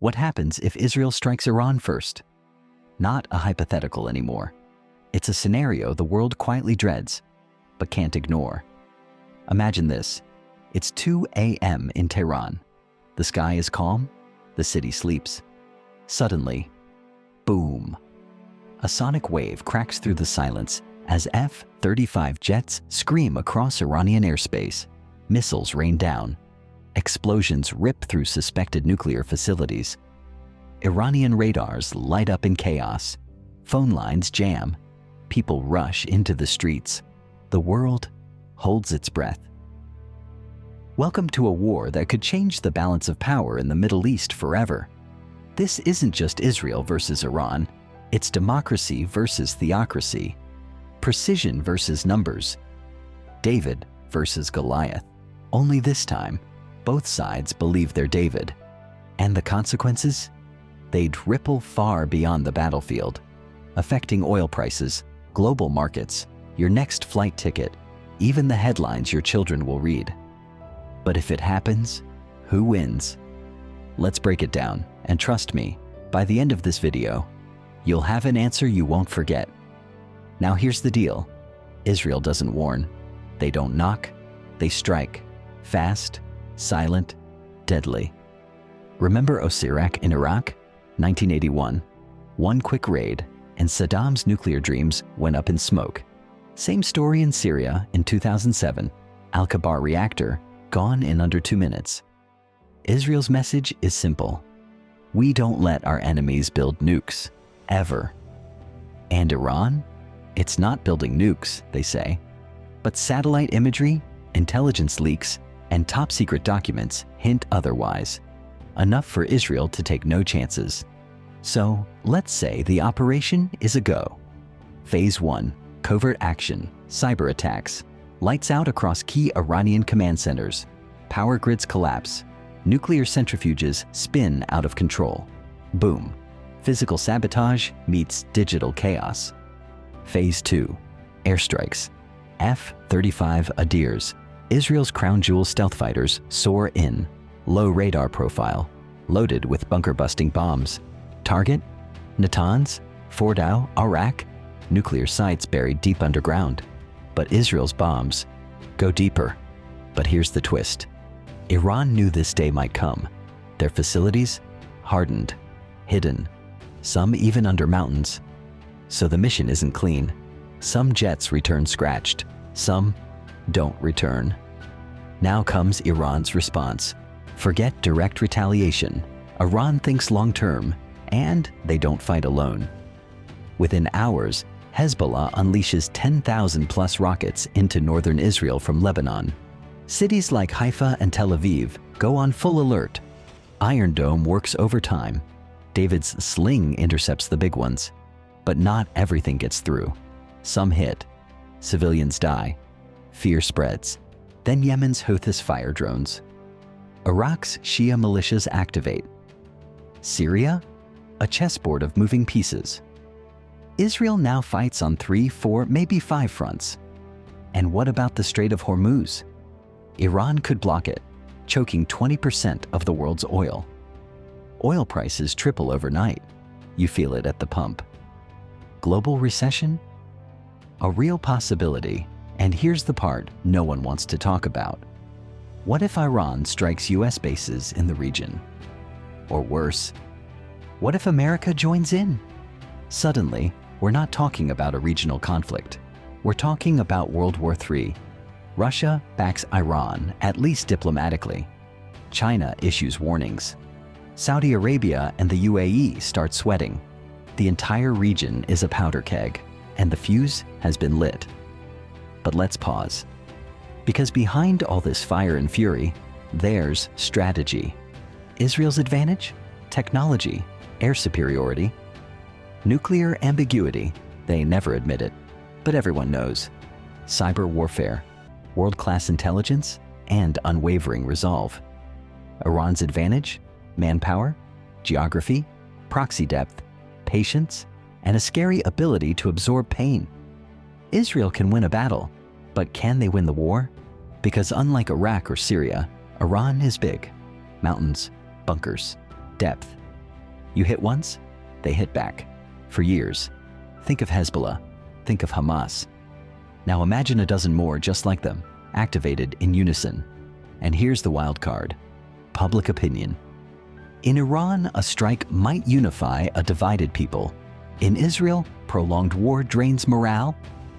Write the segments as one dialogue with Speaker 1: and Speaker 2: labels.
Speaker 1: What happens if Israel strikes Iran first? Not a hypothetical anymore. It's a scenario the world quietly dreads, but can't ignore. Imagine this. It's 2 a.m. in Tehran. The sky is calm, the city sleeps. Suddenly, boom. A sonic wave cracks through the silence as F-35 jets scream across Iranian airspace. Missiles rain down. Explosions rip through suspected nuclear facilities. Iranian radars light up in chaos. Phone lines jam. People rush into the streets. The world holds its breath. Welcome to a war that could change the balance of power in the Middle East forever. This isn't just Israel versus Iran. It's democracy versus theocracy. Precision versus numbers. David versus Goliath. Only this time, both sides believe they're David. And the consequences? They'd ripple far beyond the battlefield, affecting oil prices, global markets, your next flight ticket, even the headlines your children will read. But if it happens, who wins? Let's break it down, and trust me, by the end of this video, you'll have an answer you won't forget. Now here's the deal. Israel doesn't warn. They don't knock. They strike. Fast, silent, deadly. Remember Osirak in Iraq? 1981. One quick raid, and Saddam's nuclear dreams went up in smoke. Same story in Syria in 2007. Al-Kabar reactor, gone in under 2 minutes. Israel's message is simple. We don't let our enemies build nukes, ever. And Iran? It's not building nukes, they say. But satellite imagery, intelligence leaks, and top-secret documents hint otherwise. Enough for Israel to take no chances. So, let's say the operation is a go. Phase 1, covert action, cyber attacks. Lights out across key Iranian command centers. Power grids collapse. Nuclear centrifuges spin out of control. Boom. Physical sabotage meets digital chaos. Phase 2, airstrikes. F-35 Adirs, Israel's crown jewel stealth fighters, soar in. Low radar profile, loaded with bunker-busting bombs. Target? Natanz, Fordow, Iraq, nuclear sites buried deep underground. But Israel's bombs go deeper. But here's the twist. Iran knew this day might come. Their facilities? Hardened, hidden, some even under mountains. So the mission isn't clean. Some jets return scratched, some don't return. Now comes Iran's response. Forget direct retaliation. Iran thinks long-term, and they don't fight alone. Within hours, Hezbollah unleashes 10,000-plus rockets into northern Israel from Lebanon. Cities like Haifa and Tel Aviv go on full alert. Iron Dome works overtime. David's sling intercepts the big ones. But not everything gets through. Some hit. Civilians die. Fear spreads. Then Yemen's Houthis fire drones. Iraq's Shia militias activate. Syria? A chessboard of moving pieces. Israel now fights on 3, 4, maybe 5 fronts. And what about the Strait of Hormuz? Iran could block it, choking 20% of the world's oil. Oil prices triple overnight. You feel it at the pump. Global recession? A real possibility, and here's the part no one wants to talk about. What if Iran strikes US bases in the region? Or worse, what if America joins in? Suddenly, we're not talking about a regional conflict. We're talking about World War III. Russia backs Iran, at least diplomatically. China issues warnings. Saudi Arabia and the UAE start sweating. The entire region is a powder keg, and the fuse has been lit. But let's pause. Because behind all this fire and fury, there's strategy. Israel's advantage? Technology, air superiority. Nuclear ambiguity, they never admit it, but everyone knows. Cyber warfare, world-class intelligence, and unwavering resolve. Iran's advantage? Manpower, geography, proxy depth, patience, and a scary ability to absorb pain. Israel can win a battle, but can they win the war? Because unlike Iraq or Syria, Iran is big. Mountains, bunkers, depth, You hit once, they hit back. For years. Think of Hezbollah. Think of Hamas. Now imagine a dozen more just like them, activated in unison. And here's the wild card: public opinion. In Iran, a strike might unify a divided people. In Israel, prolonged war drains morale.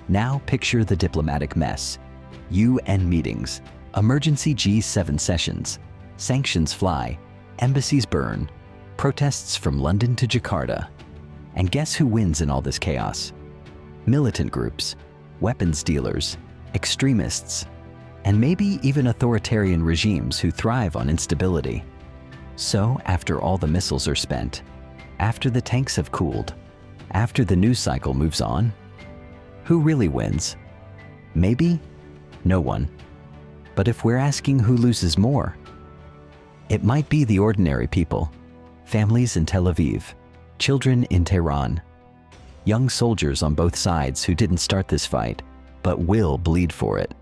Speaker 1: Now picture the diplomatic mess. UN meetings, emergency G7 sessions, sanctions fly, embassies burn, protests from London to Jakarta. And guess who wins in all this chaos? Militant groups, weapons dealers, extremists, and maybe even authoritarian regimes who thrive on instability. So, after all the missiles are spent, after the tanks have cooled, after the news cycle moves on, who really wins? Maybe no one. But if we're asking who loses more, it might be the ordinary people, families in Tel Aviv, children in Tehran, young soldiers on both sides who didn't start this fight, but will bleed for it.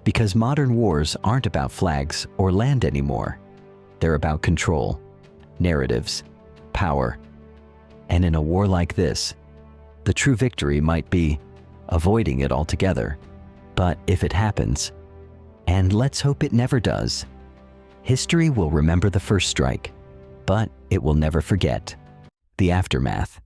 Speaker 1: Because modern wars aren't about flags or land anymore. They're about control, narratives, power. And in a war like this, the true victory might be avoiding it altogether. But if it happens, and let's hope it never does, history will remember the first strike, but it will never forget the aftermath.